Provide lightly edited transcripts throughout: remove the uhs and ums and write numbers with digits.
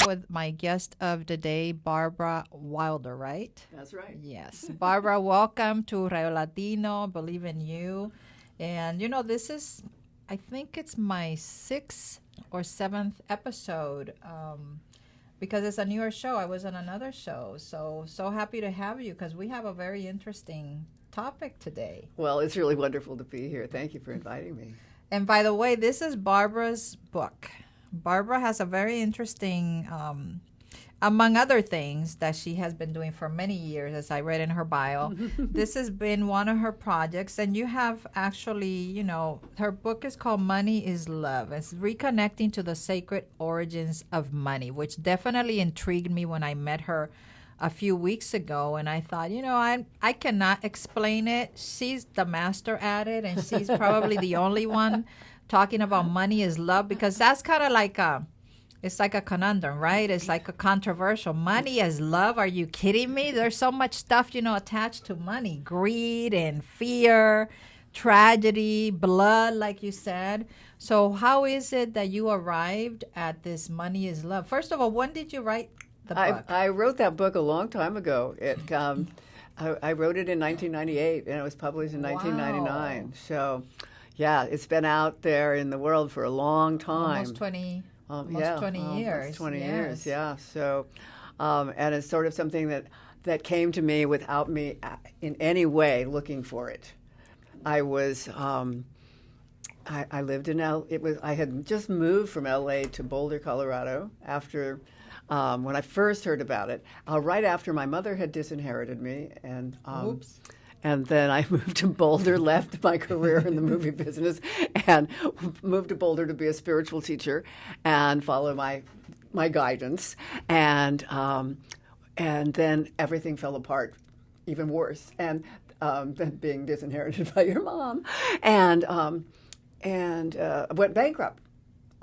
With my guest of the day, Barbara Wilder, right? That's right. Yes. Barbara, welcome to Rayo Latino, Believe in You. And, this is, I think it's my 6th or 7th episode because it's a newer show. I was on another show. So happy to have you because we have a very interesting topic today. Well, it's really wonderful to be here. Thank you for inviting me. And by the way, this is Barbara's book. Barbara has a very interesting, among other things that she has been doing for many years, as I read in her bio. This has been one of her projects, and you have actually, her book is called Money is Love. It's reconnecting to the sacred origins of money, which definitely intrigued me when I met her a few weeks ago, and I thought, I cannot explain it. She's the master at it, and she's probably the only one talking about money is love, because that's kind of like it's like a conundrum, right? It's like a controversial. Money is love? Are you kidding me? There's so much stuff, attached to money. Greed and fear, tragedy, blood, like you said. So how is it that you arrived at this Money is Love? First of all, when did you write the book? I wrote that book a long time ago. I wrote it in 1998, and it was published in 1999. Wow. So, yeah, it's been out there in the world for a long time. Almost 20 years. Almost 20 Yes. years, yeah. So, and it's sort of something that came to me without me in any way looking for it. I was, I lived in I had just moved from L.A. to Boulder, Colorado after, when I first heard about it, right after my mother had disinherited me, and Oops. And then I moved to Boulder, left my career in the movie business, and moved to Boulder to be a spiritual teacher and follow my guidance. And then everything fell apart, even worse, and than being disinherited by your mom, and went bankrupt.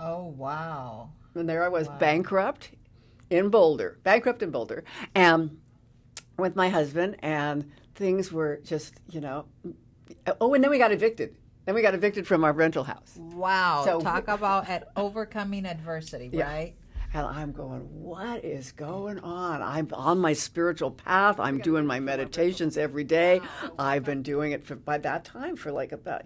Oh, wow. And there I was, bankrupt in Boulder, and with my husband, and things were just, oh, and then we got evicted. Then we got evicted from our rental house. Wow. So, talk about overcoming adversity, yeah. right? And I'm going, what is going on? I'm on my spiritual path. I'm doing my meditations every day. I've been doing it by that time for like about,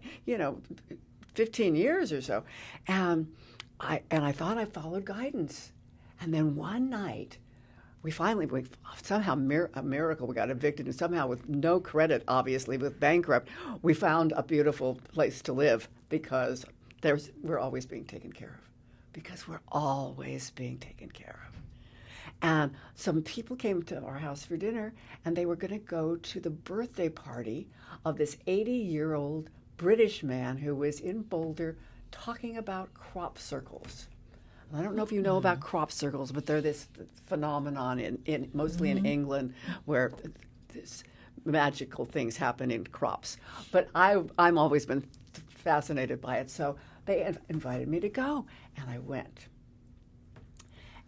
15 years or so. And I thought I followed guidance. And then one night, we somehow, a miracle, we got evicted, and somehow with no credit, obviously, with bankrupt, we found a beautiful place to live because we're always being taken care of. Because we're always being taken care of. And some people came to our house for dinner, and they were going to go to the birthday party of this 80-year-old British man who was in Boulder talking about crop circles. I don't know if you know about crop circles, but they're this phenomenon in mostly in England where this magical things happen in crops. But I'm always been fascinated by it, so they invited me to go, and I went.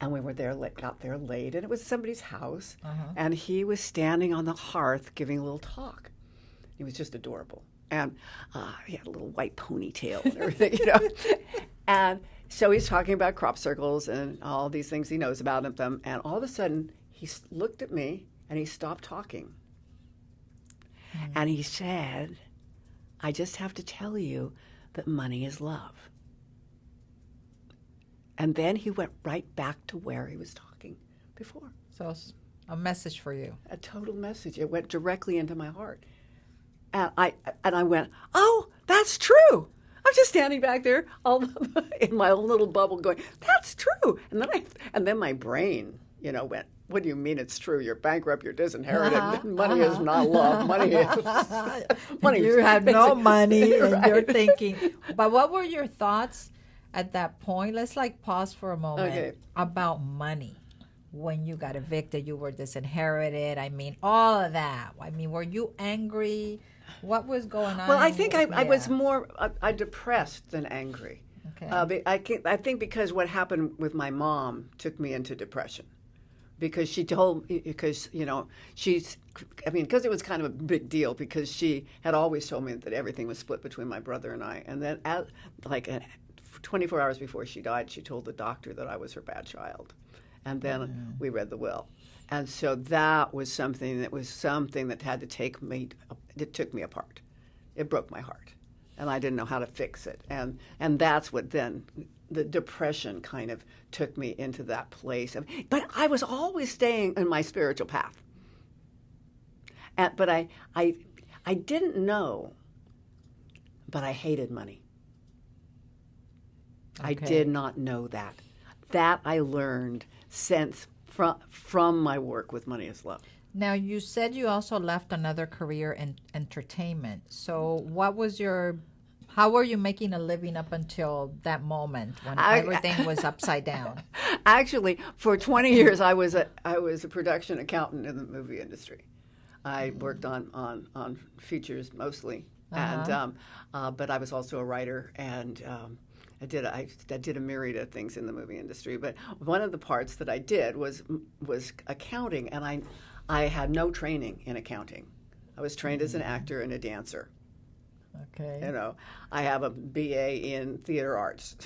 And we were there, got there late, and it was somebody's house, and he was standing on the hearth giving a little talk. He was just adorable, and he had a little white ponytail and everything, And so he's talking about crop circles and all these things he knows about them, and all of a sudden he looked at me and he stopped talking. And he said, I just have to tell you that money is love. And then he went right back to where he was talking before. So a message for you. A total message. It went directly into my heart. And I went, oh, that's true. I'm just standing back there all in my own little bubble going, that's true. And then my brain, went, what do you mean it's true? You're bankrupt, you're disinherited. Money is not love. Money is You have no money, and right. you're thinking. But what were your thoughts at that point? Let's pause for a moment about money. When you got evicted, you were disinherited. I mean, all of that. I mean, were you angry? What was going on? Well, I think I was more depressed than angry. Okay. I think because what happened with my mom took me into depression. because she told, because, you know, because it was kind of a big deal, because she had always told me that everything was split between my brother and I. And then 24 hours before she died, she told the doctor that I was her bad child. And then we read the will. And so that was something that had to take me, it took me apart. It broke my heart. And I didn't know how to fix it. And that's what then, the depression kind of took me into that place. But I was always staying in my spiritual path. But I didn't know, but I hated money. Okay. I did not know that. That I learned from my work with Money is Love. Now, you said you also left another career in entertainment. So how were you making a living up until that moment when everything was upside down? Actually, for 20 years, I was a production accountant in the movie industry. I worked on features mostly, and but I was also a writer, and I did a myriad of things in the movie industry. But one of the parts that I did was accounting, and I had no training in accounting. I was trained as an actor and a dancer. Okay. You know, I have a BA in theater arts.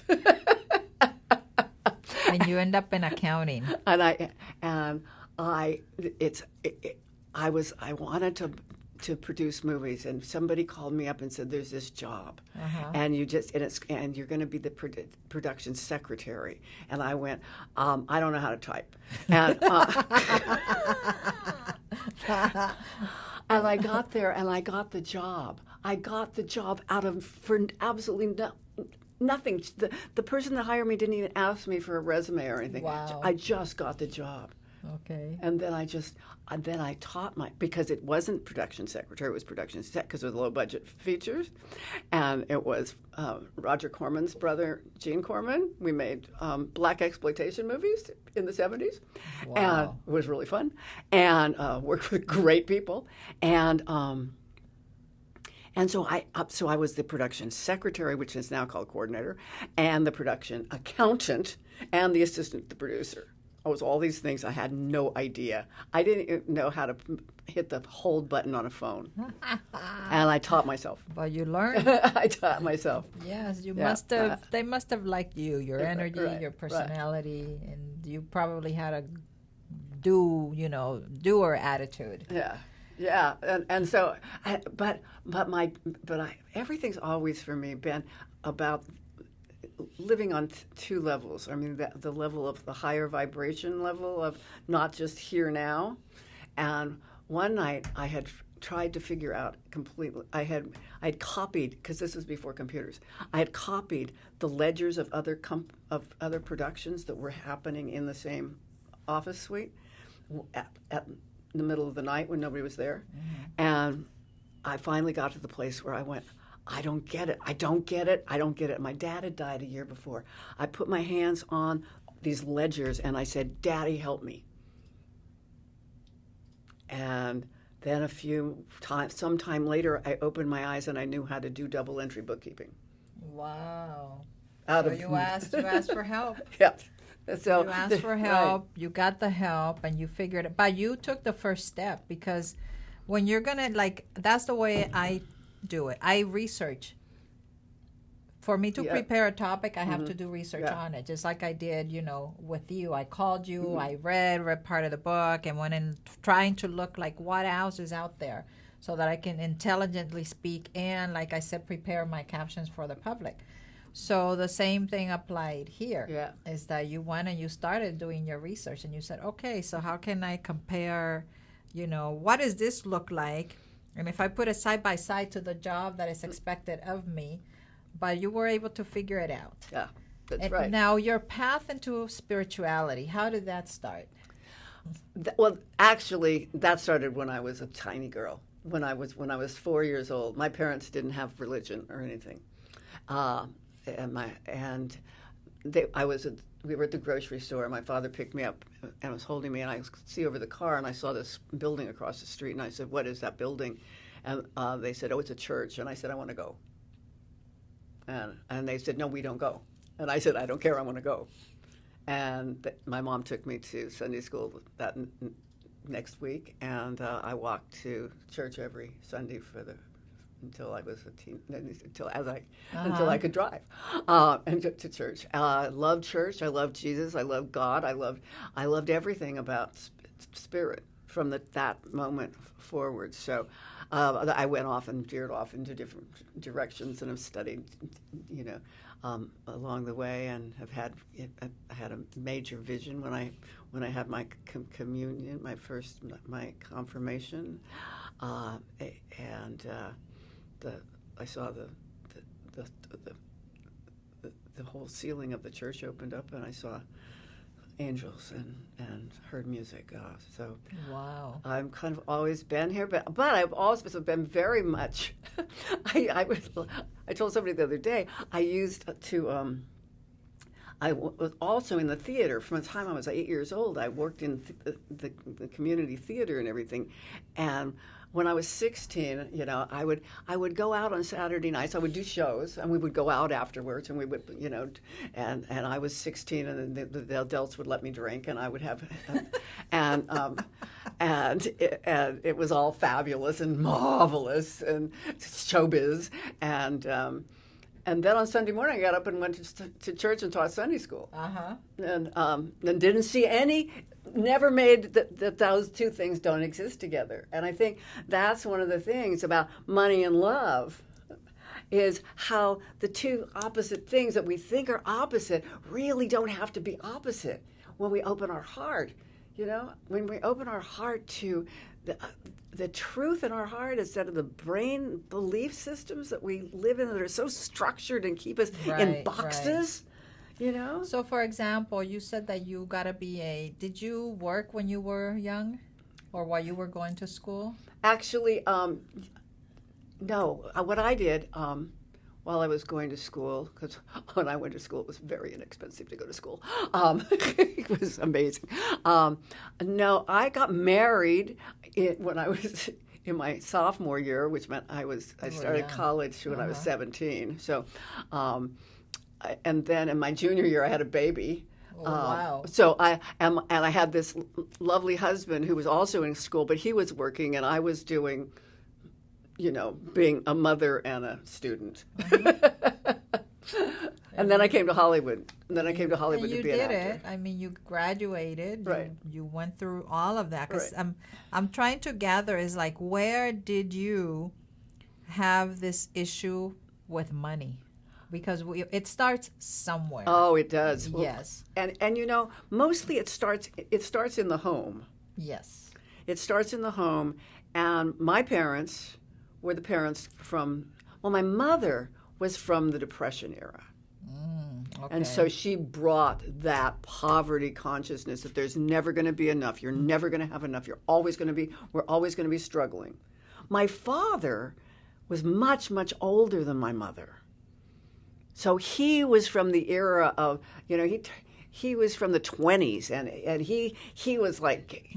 And you end up in accounting. I wanted to produce movies, and somebody called me up and said, "There's this job, and you're going to be the production secretary." And I went, "I don't know how to type," and and I got there, and I got the job. I got the job for absolutely nothing. The person that hired me didn't even ask me for a resume or anything. Wow. I just got the job. Okay. And then I taught because it wasn't production secretary, it was production set, because it was low budget features, and it was Roger Corman's brother, Gene Corman. We made black exploitation movies in the 70s. Wow. And it was really fun, and worked with great people, and so I was the production secretary, which is now called coordinator, and the production accountant, and the assistant to the producer. I was all these things. I had no idea. I didn't know how to hit the hold button on a phone. And I taught myself. But you learned. I taught myself. Yes, must have. They must have liked you, your energy, your personality, and you probably had a doer attitude. Yeah. Yeah, and so, everything's always for me been about living on two levels. I mean, the level of the higher vibration level of not just here now. And one night I had tried to figure out completely. I'd copied, because this was before computers. I had copied the ledgers of other productions that were happening in the same office suite at in the middle of the night when nobody was there. Mm-hmm. And I finally got to the place where I went, I don't get it. My dad had died a year before. I put my hands on these ledgers and I said, "Daddy, help me." And then sometime later, I opened my eyes and I knew how to do double entry bookkeeping. Wow. You asked for help. Yeah. So you asked for help, right. You got the help, and you figured it. But you took the first step, because when you're going to, that's the way I do it. I research. For me to prepare a topic, I have to do research on it, just like I did, with you. I called you, I read part of the book, and went in trying to look like what else is out there so that I can intelligently speak and, like I said, prepare my captions for the public. So the same thing applied here, is that you went and you started doing your research, and you said, okay, so how can I compare, what does this look like? And if I put it side by side to the job that is expected of me, but you were able to figure it out. Yeah, that's right. Now, your path into spirituality, how did that start? Well, actually, that started when I was a tiny girl. When I was 4 years old, my parents didn't have religion or anything. We were at the grocery store, and my father picked me up and was holding me, and I could see over the car, and I saw this building across the street, and I said, "What is that building?" And they said, "Oh, it's a church." And I said, "I want to go." And they said, "No, we don't go." And I said, "I don't care, I want to go." And my mom took me to Sunday school that next week, and I walked to church every Sunday until I was a teen, until I could drive, and to church. I loved church. I loved Jesus. I loved God. I loved everything about spirit from that moment forward. So I went off and veered off into different directions, and have studied, along the way, and I had a major vision when I had my communion, my confirmation, and I saw the whole ceiling of the church opened up, and I saw angels and heard music. So wow, I've kind of always been here, but I've also been very much. I told somebody the other day I used to. I was also in the theater from the time I was 8 years old. I worked in the community theater and everything, and when I was 16, I would go out on Saturday nights. I would do shows, and we would go out afterwards, and we would, and I was 16, and the adults would let me drink, and I would have, and it was all fabulous and marvelous and showbiz, and then on Sunday morning, I got up and went to church and taught Sunday school. And didn't see never made that those two things don't exist together. And I think that's one of the things about money and love, is how the two opposite things that we think are opposite really don't have to be opposite when we open our heart. When we open our heart to the truth in our heart instead of the brain belief systems that we live in that are so structured and keep us in boxes, So, for example, you said that you got to be did you work when you were young or while you were going to school? Actually, no. What I did while I was going to school, because when I went to school, it was very inexpensive to go to school. It was amazing. No, I got married when I was in my sophomore year, which meant I started college when I was 17. So, and then in my junior year, I had a baby. Oh, wow. So I had this lovely husband who was also in school, but he was working, and I was doing, being a mother and a student. And then I came to Hollywood. And then I came to Hollywood to be an actor. You did it. I mean, you graduated. Right. You went through all of that. Because Right. I'm trying to gather is like, where did you have this issue with money? Because it starts somewhere. Oh, it does. Yes. And mostly it starts in the home. Yes. It starts in the home, and my parents were the parents my mother was from the Depression era. Okay. And so she brought that poverty consciousness that there's never going to be enough. You're never going to have enough. We're always going to be struggling. My father was much, much older than my mother. So he was from the era of, he was from the 20s, and he was like...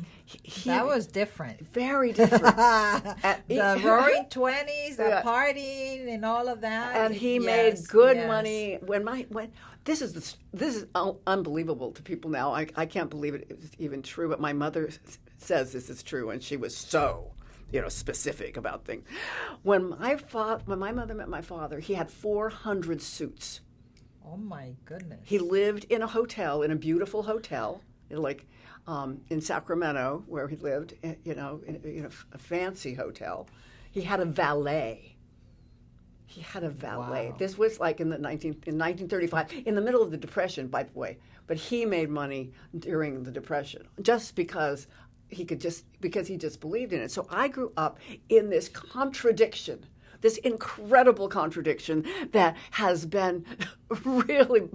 that was different. Very different. The roaring 20s, the partying and all of that. And he made good money. This is unbelievable to people now. I can't believe it was even true, but my mother says this is true, and she was so specific about things. When my mother met my father, he had 400 suits. Oh my goodness. He lived in a hotel, in a beautiful hotel, in Sacramento, where he lived, in a fancy hotel. He had a valet. Wow. This was like in 1935, in the middle of the Depression, by the way. But he made money during the Depression, just because he just believed in it. So I grew up in this contradiction, this incredible contradiction that has been really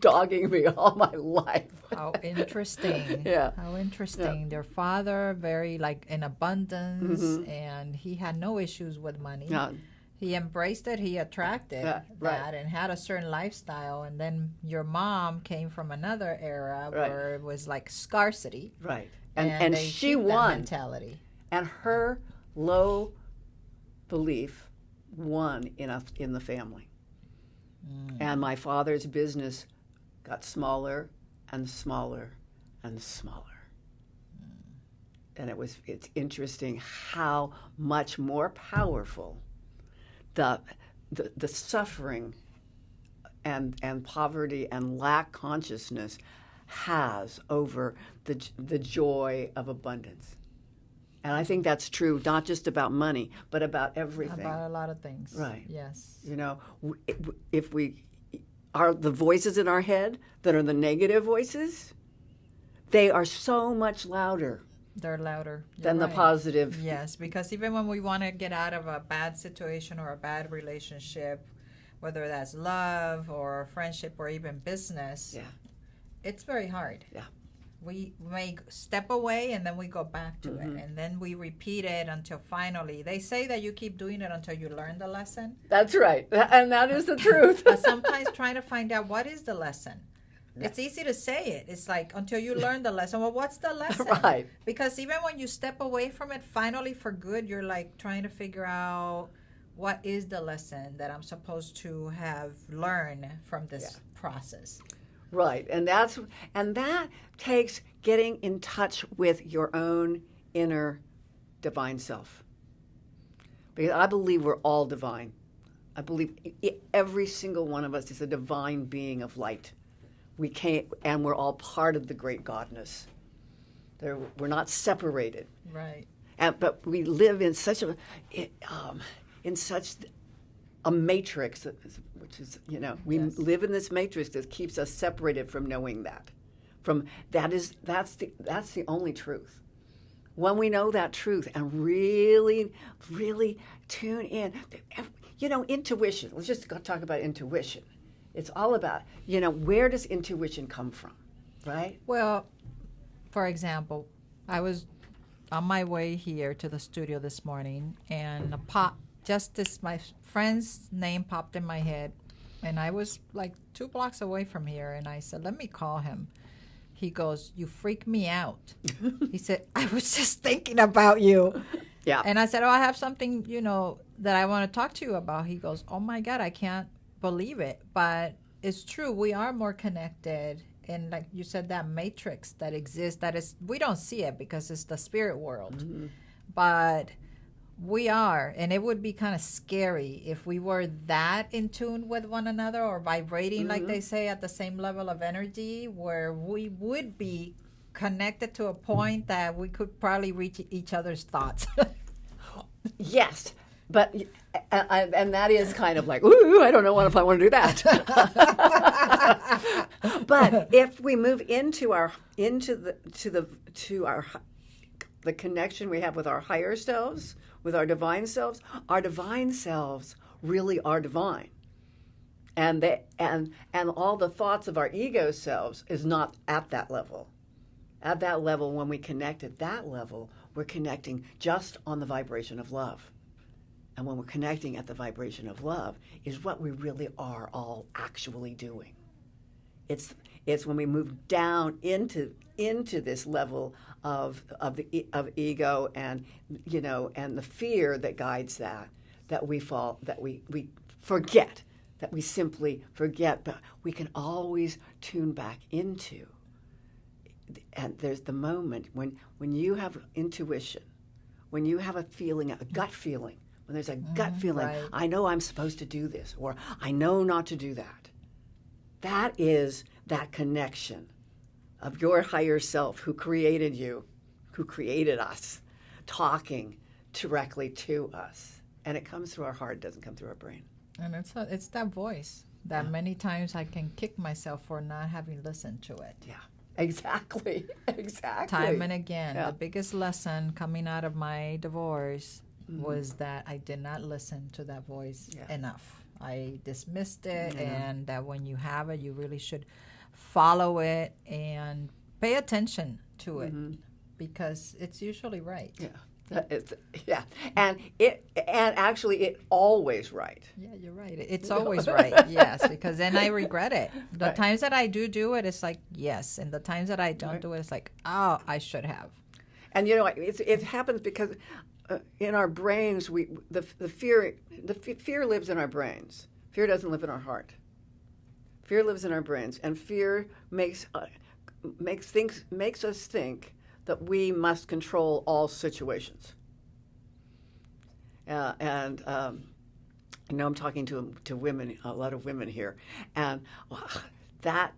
dogging me all my life. How interesting. Yeah. How interesting. Yeah. Their father, very in abundance, and he had no issues with money. Yeah. He embraced it. He attracted that and had a certain lifestyle. And then your mom came from another era where it was like scarcity. Right. And she won. Mentality. And her low belief won in the family. And my father's business got smaller and smaller and smaller. And it's interesting how much more powerful the suffering and poverty and lack consciousness has over the joy of abundance. And I think that's true, not just about money, but about everything. About a lot of things. Right. Yes. You know, if we are the voices in our head that are the negative voices, they are so much louder. They're louder. Than the positive. Yes, because even when we want to get out of a bad situation or a bad relationship, whether that's love or friendship or even business, it's very hard. Yeah. We may step away and then we go back to it, and then we repeat it until finally. They say that you keep doing it until you learn the lesson. That's right, and that is the truth. But sometimes trying to find out what is the lesson. It's easy to say it. It's like until you learn the lesson. Well, what's the lesson? Right. Because even when you step away from it, finally for good, you're like trying to figure out what is the lesson that I'm supposed to have learned from this process. Right, and that takes getting in touch with your own inner divine self. Because I believe we're all divine. I believe every single one of us is a divine being of light. And we're all part of the great godness. We're not separated. Right. But we live in such a matrix, which is, we live in this matrix that keeps us separated from knowing that. That's the only truth. When we know that truth and really, really tune in, intuition. Let's just talk about intuition. It's all about, where does intuition come from, right? Well, for example, I was on my way here to the studio this morning, and my friend's name popped in my head, and I was like 2 blocks away from here, and I said, let me call him. He goes, you freak me out. He said, I was just thinking about you. Yeah. And I said, I have something, that I want to talk to you about. He goes, oh my God, I can't believe it. But it's true. We are more connected. And like you said, that matrix that exists, we don't see it because it's the spirit world. Mm-hmm. But we are, and it would be kind of scary if we were that in tune with one another or vibrating, like they say, at the same level of energy, where we would be connected to a point that we could probably reach each other's thoughts. Yes, but and that is kind of like, ooh, I don't know if I want to do that. But if we move into the connection we have with our higher selves, with our divine selves really are divine. And all the thoughts of our ego selves is not at that level. At that level, when we connect at that level, we're connecting just on the vibration of love. And when we're connecting at the vibration of love is what we really are all actually doing. It's when we move down into this level of ego and and the fear that guides that we fall, that we forget, that we simply forget, but we can always tune back into. And there's the moment when you have intuition, when you have a feeling, a gut feeling, when there's a gut feeling, right. I know I'm supposed to do this, or I know not to do that. That is that connection of your higher self who created you, who created us, talking directly to us. And it comes through our heart, it doesn't come through our brain. And it's that voice that many times I can kick myself for not having listened to it. Yeah, exactly. Time and again. Yeah. The biggest lesson coming out of my divorce was that I did not listen to that voice enough. I dismissed it, and that when you have it, you really should follow it and pay attention to it because it's usually right. Yeah. And actually it always right. Yeah, you're right. It's always right. Yes, because then I regret it. The times that I do it, it's like yes, and the times that I don't do it, it's like I should have. And it happens because in our brains, the fear lives in our brains. Fear doesn't live in our heart. Fear lives in our brains, and fear makes makes us think that we must control all situations. And I know I'm talking to women, a lot of women here, and that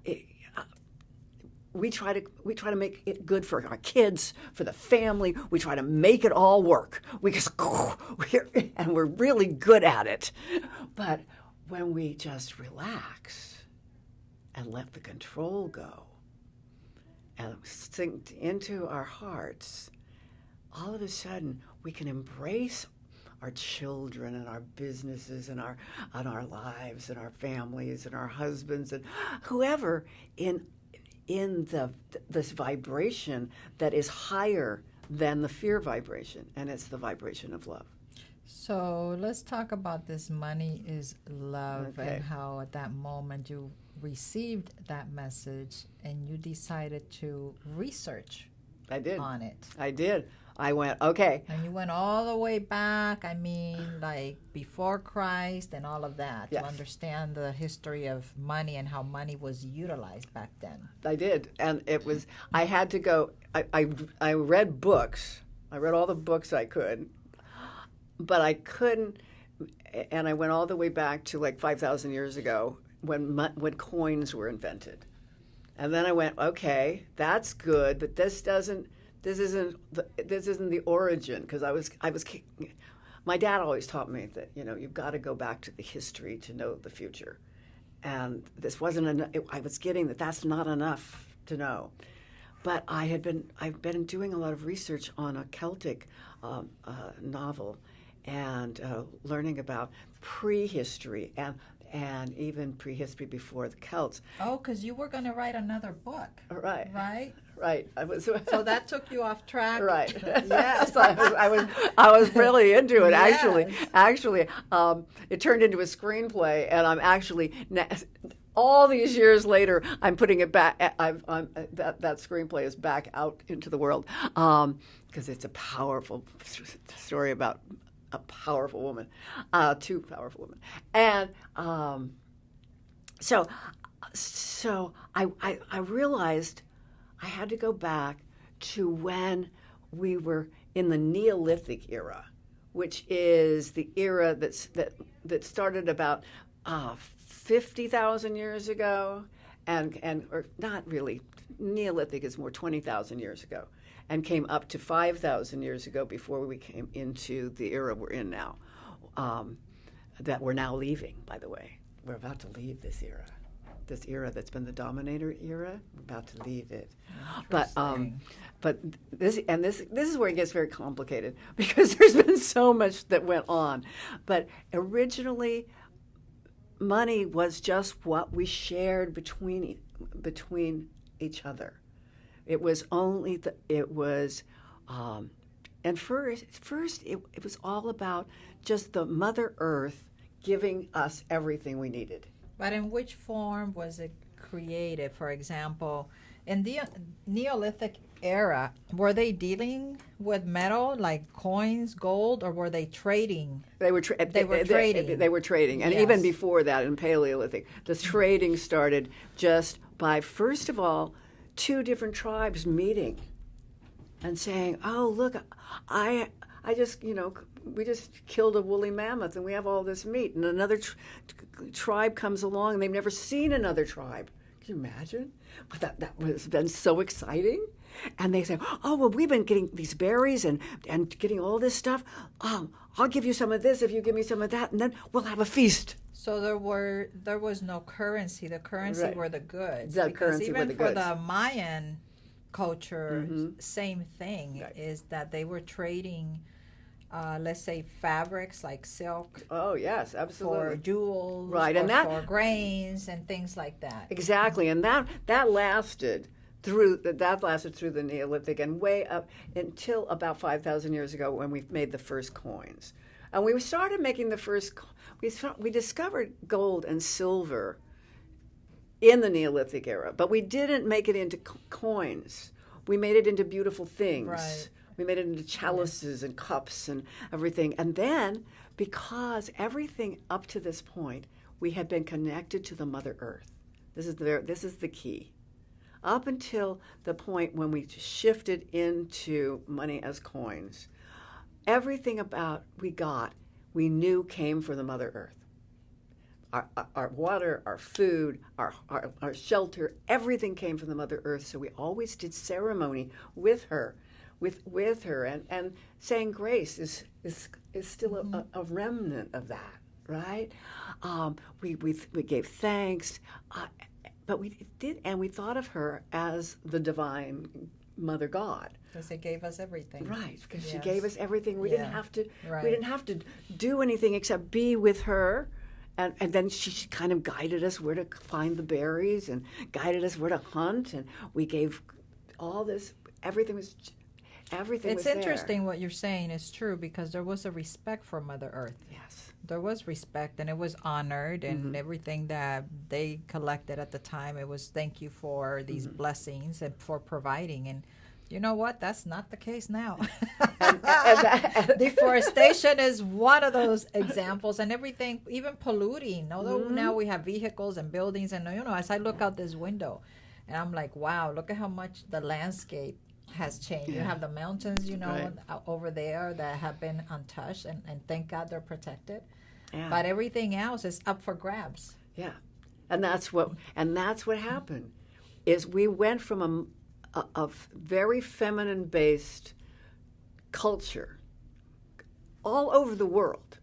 we try to make it good for our kids, for the family. We try to make it all work. And we're really good at it. But when we just relax and let the control go and sink into our hearts, all of a sudden we can embrace our children and our businesses and our lives and our families and our husbands and whoever in this vibration that is higher than the fear vibration, and it's the vibration of love. So let's talk about this money is love, Okay. and how at that moment you received that message and you decided to research I did. on it. I did. I went, okay. And you went all the way back, I mean, like before Christ and all of that, Yes. to understand the history of money and how money was utilized back then. I did. And it was, I had to go, I read books. I read all the books I could, but I couldn't, and I went all the way back to like 5,000 years ago when coins were invented. And then I went, okay, that's good, but this isn't the origin, because my dad always taught me that, you've got to go back to the history to know the future. And this wasn't enough. I was getting that that's not enough to know. But I've been doing a lot of research on a Celtic novel and learning about prehistory and even prehistory before the Celts. Oh, because you were going to write another book. Right. Right? Right. So that took you off track. Right. Yes. I was really into it. Yes. Actually, it turned into a screenplay, and I'm actually all these years later, I'm putting it back. That screenplay is back out into the world because it's a powerful story about a powerful woman, two powerful women, and so I realized I had to go back to when we were in the Neolithic era, which is the era that started about 50,000 years ago, or not really. Neolithic is more 20,000 years ago, and came up to 5,000 years ago before we came into the era we're in now, that we're now leaving, by the way. We're about to leave this era that's been the dominator era. We're about to leave it. But this is where it gets very complicated, because there's been so much that went on. But originally, money was just what we shared between each other. It was only and first it was all about just the Mother Earth giving us everything we needed. But in which form was it created? For example, in the Neolithic era, were they dealing with metal like coins, gold, or were they trading? They were trading. They were trading, and Yes. even before that, in Paleolithic, the trading started just by, first of all, two different tribes meeting and saying, "Oh, look, I just, we just killed a woolly mammoth and we have all this meat." And another tribe comes along and they've never seen another tribe. Can you imagine? But that has been so exciting. And they say, "Oh, well, we've been getting these berries and getting all this stuff. I'll give you some of this if you give me some of that, and then we'll have a feast." So there was no currency. The currency Right. were the goods. The Because currency even were the for goods. the Mayan culture, same thing, Right. is that they were trading, let's say, fabrics like silk Oh, yes, for absolutely. jewels, Right, or and that- for grains and things like that. Exactly, and that lasted through the Neolithic and way up until about 5,000 years ago, when we made the first coins. And we started making the first. We discovered gold and silver in the Neolithic era, but we didn't make it into coins. We made it into beautiful things. Right. We made it into chalices and cups and everything. And then, because everything up to this point, we had been connected to the Mother Earth. This is the key. up until the point when we shifted into money as coins, everything about we knew came from the Mother Earth. Our water, our food, our shelter, everything came from the Mother Earth. So we always did ceremony with her, with her, and saying grace is still a remnant of that, right? We gave thanks, but we did, and we thought of her as the divine Mother God. Because it gave us everything. Right, because she gave us everything. We Yeah. didn't have to. Right. We didn't have to do anything except be with her, and then she kind of guided us where to find the berries and guided us where to hunt, and we gave all this. Everything was It's interesting what you're saying is true, because there was a respect for Mother Earth. Yes. There was respect, and it was honored, and everything that they collected at the time, it was thank you for these blessings and for providing. And you know what? That's not the case now. Deforestation is one of those examples, and everything, even polluting. Although now we have vehicles and buildings, and as I look out this window, and I'm like, wow, look at how much the landscape has changed. You have the mountains, Right. over there that have been untouched, and thank God they're protected. Yeah. But everything else is up for grabs. Yeah, and that's what happened, is we went from a very feminine-based culture all over the world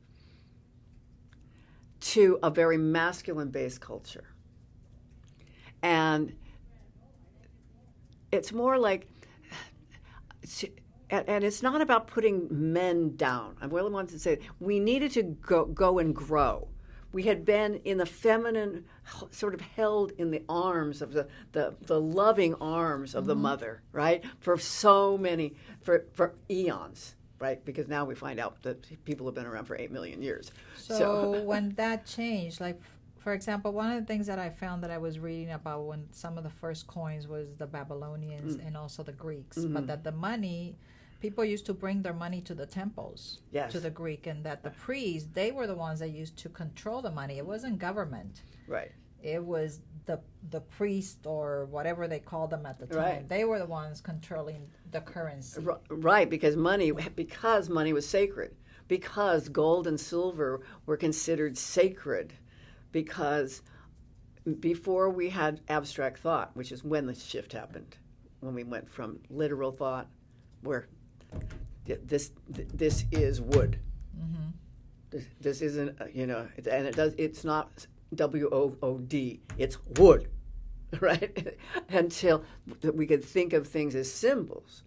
to a very masculine-based culture, and it's more like. And it's not about putting men down. I really wanted to say we needed to go and grow. We had been in the feminine, sort of held in the arms of the loving arms of the mother, right? For eons, right? Because now we find out that people have been around for 8 million years. So when that changed, like, for example, one of the things that I found that I was reading about when some of the first coins was the Babylonians and also the Greeks, but that the money, people used to bring their money to the temples, Yes. to the Greek, and that the priests, they were the ones that used to control the money. It wasn't government. Right. It was the priest or whatever they called them at the time. Right. They were the ones controlling the currency. Right, because money was sacred, because gold and silver were considered sacred, because before we had abstract thought, which is when the shift happened, when we went from literal thought, where this is wood. This isn't, and it's not WOOD, it's wood, right? Until we could think of things as symbols.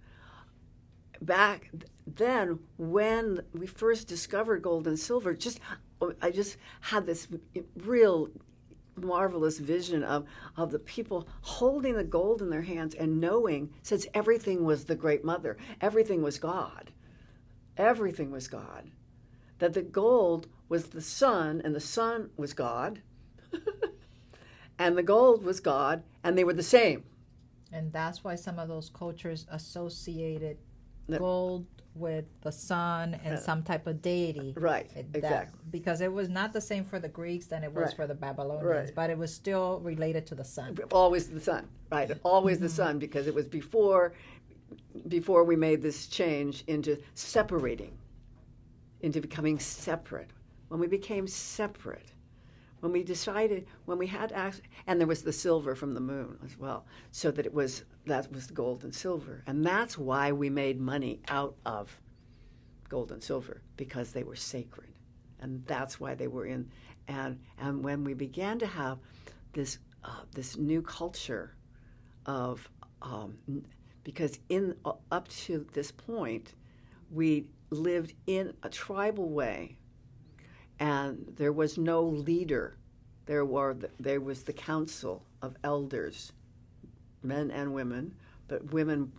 Back then, when we first discovered gold and silver, I just had this real marvelous vision of the people holding the gold in their hands and knowing, since everything was the Great Mother, everything was God, that the gold was the sun, and the sun was God, and the gold was God, and they were the same. And that's why some of those cultures associated gold with the sun and some type of deity. Right, exactly. Because it was not the same for the Greeks than it was for the Babylonians, but it was still related to the sun. Always the sun, right? Always the sun, because it was before we made this change into separating, into becoming separate. When we became separate, when we decided, when we had access, and there was the silver from the moon as well, so that that was gold and silver. And that's why we made money out of gold and silver, because they were sacred. And that's why they were in. And when we began to have this new culture of, because up to this point, we lived in a tribal way, and there was no leader. There was the council of elders, men and women, but women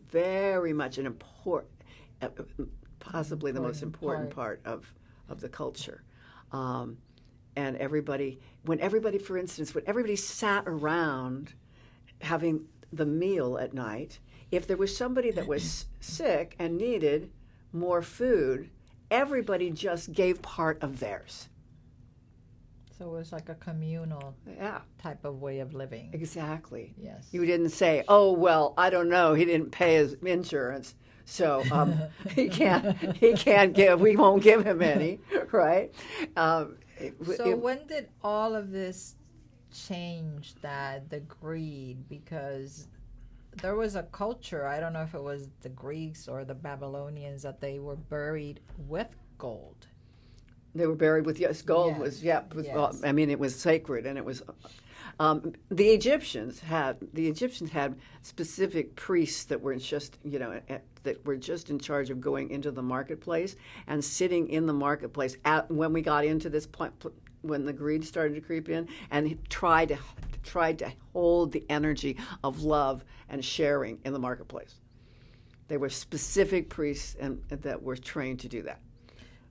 very much an possibly the most important part of the culture. And when everybody sat around having the meal at night, if there was somebody that was sick and needed more food, everybody just gave part of theirs. So it was like a communal Yeah, type of way of living. exactly. Yes. You didn't say, "Oh well, I don't know. He didn't pay his insurance, so he can't give. We won't give him any, right?" So when did all of this change? That the greed, because there was a culture. I don't know if it was the Greeks or the Babylonians that they were buried with gold. They were buried with gold. Yes. I mean, it was sacred, and it was. The Egyptians had specific priests that were just in charge of going into the marketplace and sitting in the marketplace when we got into this point, when the greed started to creep in, and he tried to hold the energy of love and sharing in the marketplace. They were specific priests and that were trained to do that.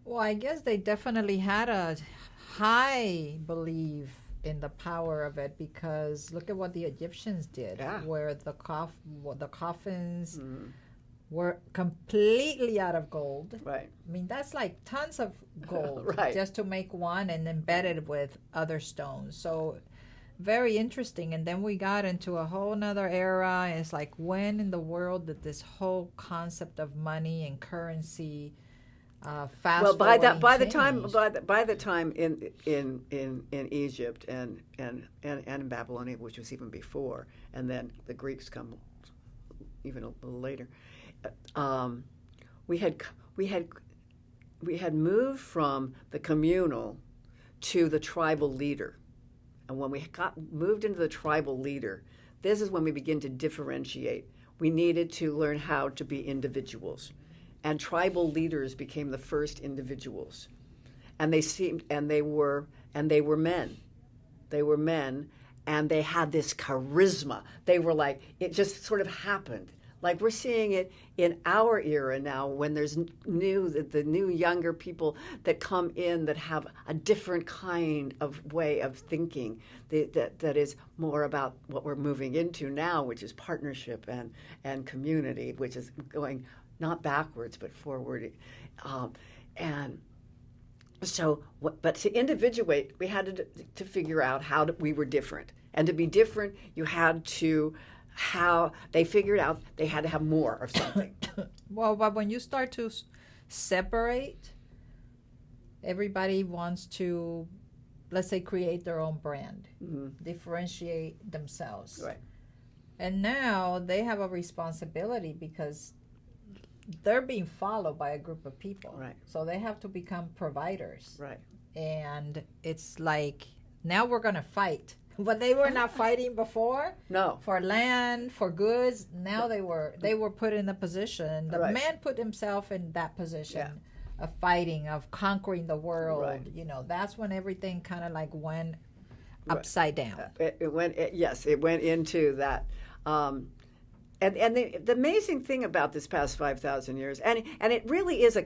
Well, I guess they definitely had a high belief in the power of it, because look at what the Egyptians did, where the coffins were completely out of gold. Right. I mean, that's like tons of gold Right. just to make one and embed it with other stones. So very interesting. And then we got into a whole nother era. It's like, when in the world did this whole concept of money and currency Well, by the time in Egypt and in Babylonia, which was even before, and then the Greeks come even a little later, we had moved from the communal to the tribal leader, and when we moved into the tribal leader, this is when we begin to differentiate. We needed to learn how to be individuals. And tribal leaders became the first individuals, and they were men. They were men, and they had this charisma. They were like, it just sort of happened. Like we're seeing it in our era now, when there's the new younger people that come in that have a different kind of way of thinking that is more about what we're moving into now, which is partnership and community, which is going not backwards, but forward. And so, but to individuate, we had to figure out how we were different. And to be different, you had to, how they figured out they had to have more of something. Well, but when you start to separate, everybody wants to, let's say, create their own brand, differentiate themselves. Right. And now they have a responsibility, because they're being followed by a group of people. Right. So they have to become providers. Right. And it's like, now we're going to fight. But they were not fighting before. No. For land, for goods. Now they were put in a position. The Right. man put himself in that position of fighting, of conquering the world. Right. You know, that's when everything kind of like went upside down. It went into that. And the amazing thing about this past 5,000 years, and it really is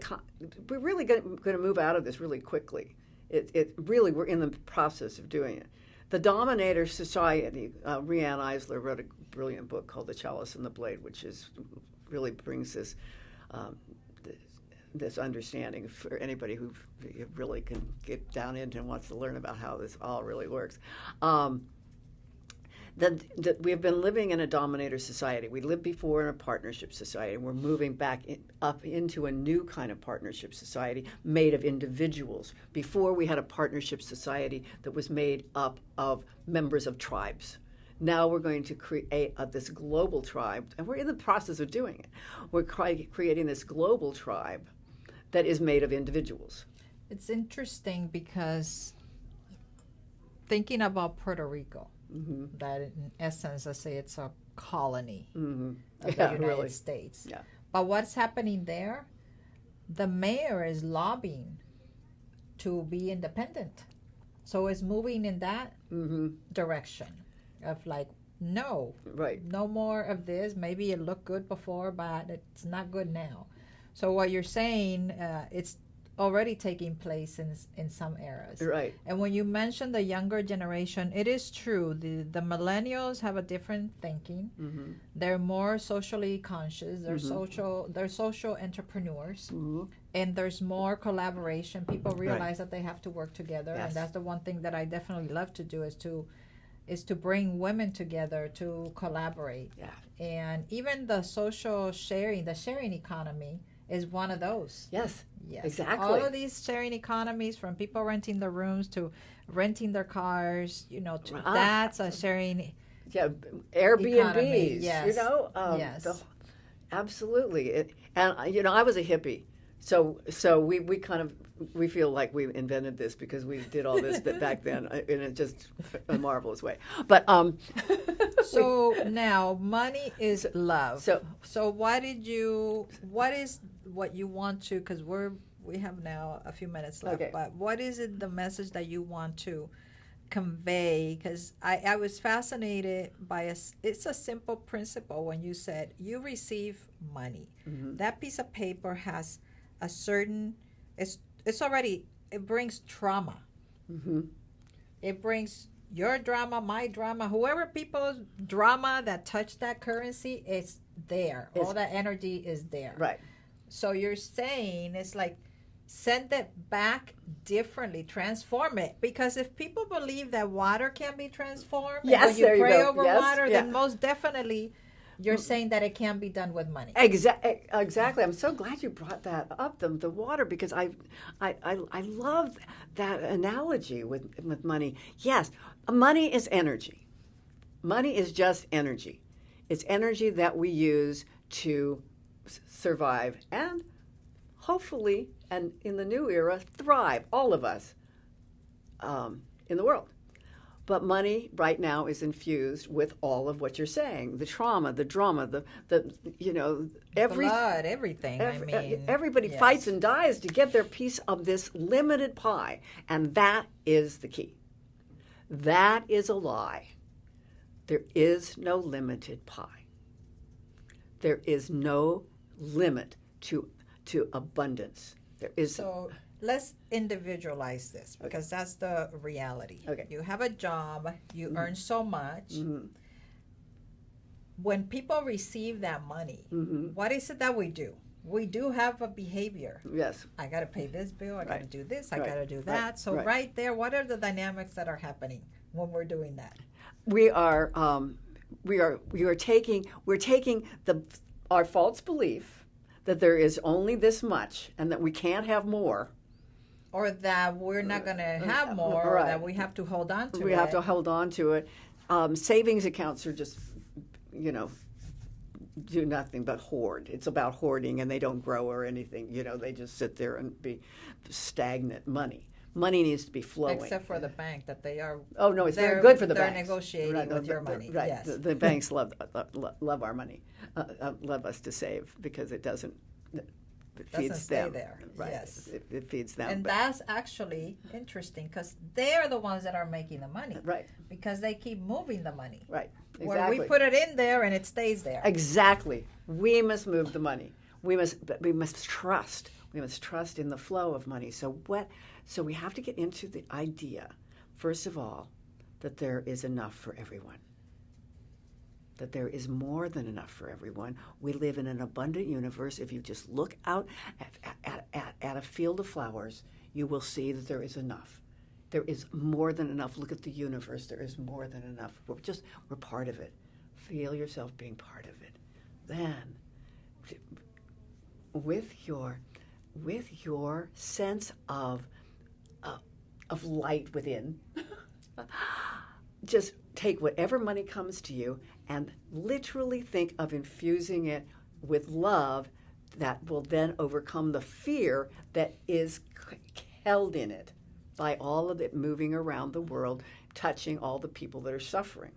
we're really going to move out of this really quickly. It really, we're in the process of doing it. The dominator society, Rianne Eisler wrote a brilliant book called The Chalice and the Blade, which really brings this understanding for anybody who really can get down into and wants to learn about how this all really works. That we have been living in a dominator society. We lived before in a partnership society, and we're moving back up into a new kind of partnership society made of individuals. Before, we had a partnership society that was made up of members of tribes. Now we're going to create this global tribe, and we're in the process of doing it. We're creating this global tribe that is made of individuals. It's interesting because thinking about Puerto Rico, that in essence, I say it's a colony of the United States. Yeah. But what's happening there? The mayor is lobbying to be independent. So it's moving in that direction of like, no, no more of this. Maybe it looked good before, but it's not good now. So what you're saying, it's already taking place in some eras. Right. And when you mention the younger generation, it is true. The millennials have a different thinking. They're more socially conscious. They're social entrepreneurs. and there's more collaboration. People realize that they have to work together, Yes. and that's the one thing that I definitely love to do is to bring women together to collaborate. Yeah. And even the social sharing, the sharing economy is one of those. Yes. Yes. Exactly. All of these sharing economies, from people renting their rooms to renting their cars, that's a sharing. Yeah. Airbnbs. Economy, yes. Yes. Absolutely. And I was a hippie. So we kind of we feel like we invented this because we did all this back then in just a marvelous way. But so now money is love. So what is what you want to, because we have now a few minutes left, Okay. but what is it, the message that you want to convey? Because I was fascinated by it's a simple principle when you said you receive money. Mm-hmm. That piece of paper has a certain, it brings trauma. Mm-hmm. It brings your drama, my drama, whoever people's drama that touch that currency, it's there. All that energy is there. Right. So you're saying it's like send it back differently, transform it. Because if people believe that water can be transformed, yes, when you pray go. over Yes, water, yeah. then most definitely you're saying that it can be done with money. Exactly. I'm so glad you brought that up, the water, because I love that analogy with money. Yes, money is energy. Money is just energy. It's energy that we use to survive and hopefully, and in the new era, thrive, all of us, in the world. But money right now is infused with all of what you're saying: the trauma, the drama, the Blood, everything. everybody yes. fights and dies to get their piece of this limited pie, and that is the key. That is a lie. There is no limited pie. There is no limit to abundance. There is. So let's individualize this, because that's the reality. Okay. You have a job, you Mm-hmm. earn so much. Mm-hmm. When people receive that money, Mm-hmm. what is it that we do? We do have a behavior. Yes. I got to pay this bill. I got to Right. do this. I Right. the do that. Right. So right there, what are the dynamics that are happening when we're doing that? We are taking our false belief that there is only this much and that we can't have more. Or that we're not going to have more, or right. that we have to hold on to it. We have to hold on to it. Savings accounts are just, do nothing but hoard. It's about hoarding, and they don't grow or anything. They just sit there and be stagnant money. Money needs to be flowing. Except for the bank, that they are. Oh no, it's very good for the they're banks. negotiating with your money. Right, Yes. the banks love our money, love us to save, because it doesn't. It feeds Doesn't stay them. there. Right. Yes. It feeds them. And that's actually interesting, because they're the ones that are making the money. Right. Because they keep moving the money. Right. Exactly. Where we put it in there and it stays there. Exactly. We must move the money. We must trust. We must trust in the flow of money. So we have to get into the idea, first of all, that there is enough for everyone. That there is more than enough for everyone. We live in an abundant universe. If you just look out at a field of flowers, you will see that there is enough. There is more than enough. Look at the universe. There is more than enough. We're part of it. Feel yourself being part of it. Then, with your sense of light within, just take whatever money comes to you and literally think of infusing it with love that will then overcome the fear that is held in it by all of it moving around the world, touching all the people that are suffering.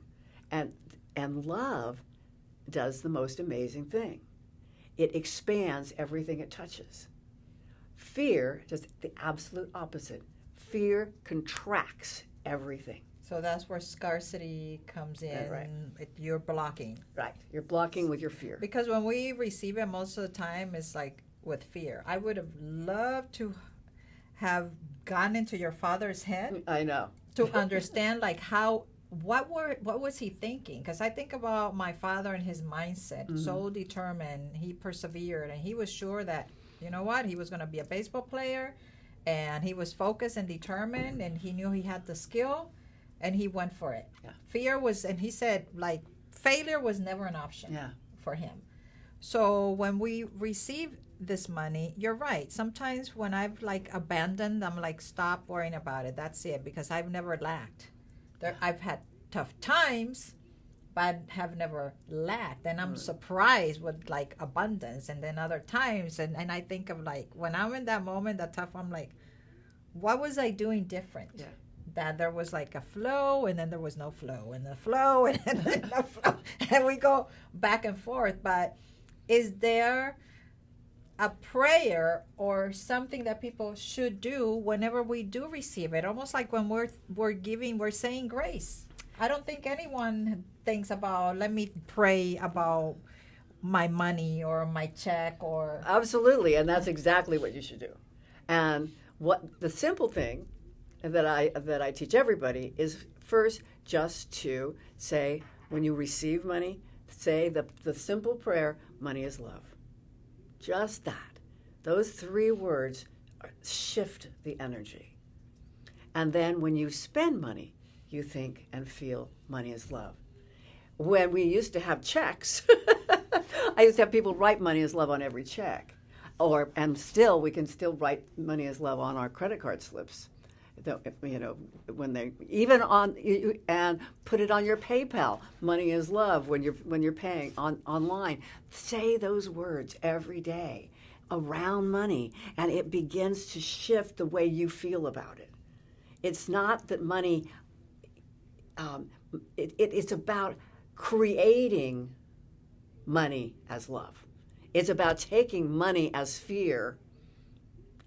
And love does the most amazing thing. It expands everything it touches. Fear does the absolute opposite. Fear contracts everything. So that's where scarcity comes in. Right. You're blocking. Right. You're blocking with your fear. Because when we receive it, most of the time, it's like with fear. I would have loved to have gone into your father's head. I know. To understand what was he thinking? Because I think about my father and his mindset. Mm-hmm. So determined, he persevered, and he was sure that You know what? He was going to be a baseball player, and he was focused and determined, and he knew he had the skill, and he went for it. Yeah. Fear was, and he said, like, failure was never an option for him. So when we receive this money, you're right. Sometimes when I've like abandoned, I'm like, stop worrying about it. That's it, because I've never lacked. I've had tough times, but have never lacked. And I'm surprised with like abundance. And then other times, and I think of like, when I'm in that moment, that tough, I'm like, what was I doing different? Yeah. That there was like a flow, and then there was no flow, and the flow, and then no flow. And we go back and forth. But is there a prayer or something that people should do whenever we do receive it? Almost like when we're giving, we're saying grace. I don't think anyone thinks about, let me pray about my money or my check or... Absolutely, and that's exactly what you should do. And what the simple thing that I teach everybody is first just to say, when you receive money, say the simple prayer, money is love. Just that. Those 3 words shift the energy. And then when you spend money, you think and feel money is love. When we used to have checks, I used to have people write money is love on every check. And still, we can still write money is love on our credit card slips. You know, when they even on and put it on your PayPal. Money is love when you're paying online. Say those words every day around money, and it begins to shift the way you feel about it. It's not that money. It's about creating money as love. It's about taking money as fear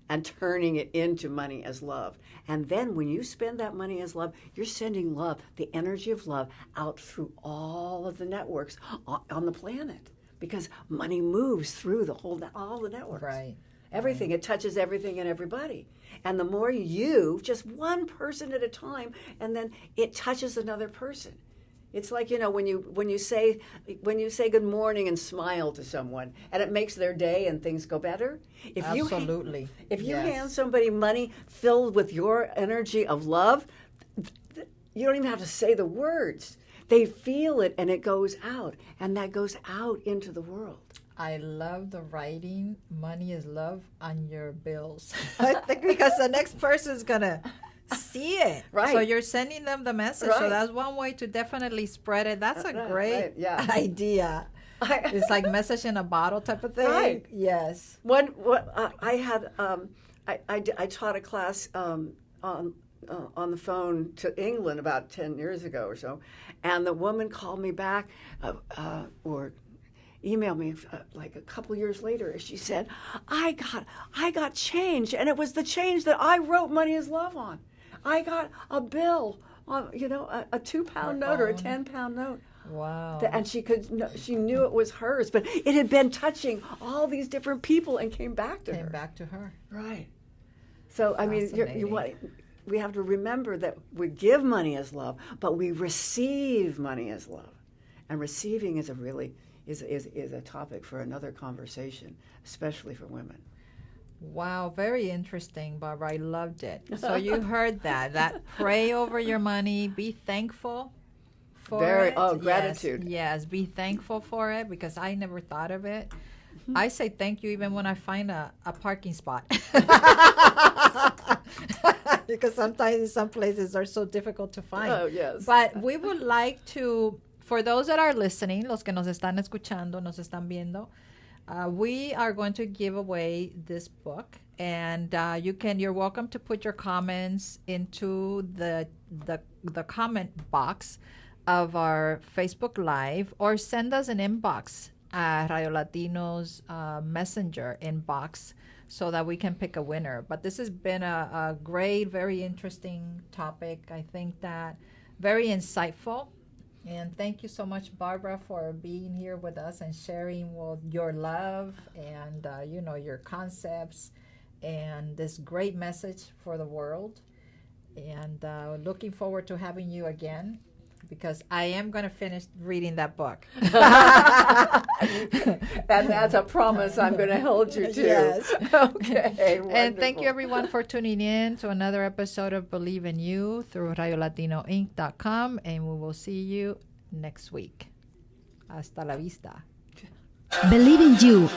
and turning it into money as love. And then when you spend that money as love, you're sending love, the energy of love, out through all of the networks on the planet. Because money moves through all the networks. Right. Everything. It touches everything and everybody. And the more you, just one person at a time, and then it touches another person. It's like, you know, when you say good morning and smile to someone, and it makes their day and things go better. Absolutely. If you hand somebody money filled with your energy of love, you don't even have to say the words. They feel it, and it goes out, and that goes out into the world. I love the writing, money is love, on your bills. I think because the next person's going to see it. Right. So you're sending them the message. Right. So that's one way to definitely spread it. That's a great Yeah. idea. It's like message in a bottle type of thing. Right. Yes. I had I taught a class on the phone to England about 10 years ago or so, and the woman called me back or emailed me like a couple years later. She said, I got change, and it was the change that I wrote Money is Love on. I got a bill on, you know, a £2 note or a £10 note. Wow. And she knew it was hers, but it had been touching all these different people and came back to her. Right. So, I mean, we have to remember that we give money as love, but we receive money as love. And receiving is a topic for another conversation, especially for women. Wow, very interesting, Barbara. I loved it. So you heard that pray over your money, be thankful for it. Gratitude. Yes, be thankful for it, because I never thought of it. I say thank you even when I find a parking spot. Because sometimes in some places are so difficult to find. Oh, yes. But we would like to, for those that are listening, los que nos están escuchando, nos están viendo, we are going to give away this book, and you're welcome to put your comments into the comment box of our Facebook Live, or send us an inbox at Radio Latino's messenger inbox, so that we can pick a winner. But this has been a great, very interesting topic. I think that very insightful. And thank you so much, Barbara, for being here with us and sharing your love and, your concepts and this great message for the world. And looking forward to having you again. because I am going to finish reading that book. And that's a promise I'm going to hold you to. Yes. Okay. And thank you, wonderful. everyone, for tuning in to another episode of Believe in You through RadioLatinoInc.com. And we will see you next week. Hasta la vista. Believe in You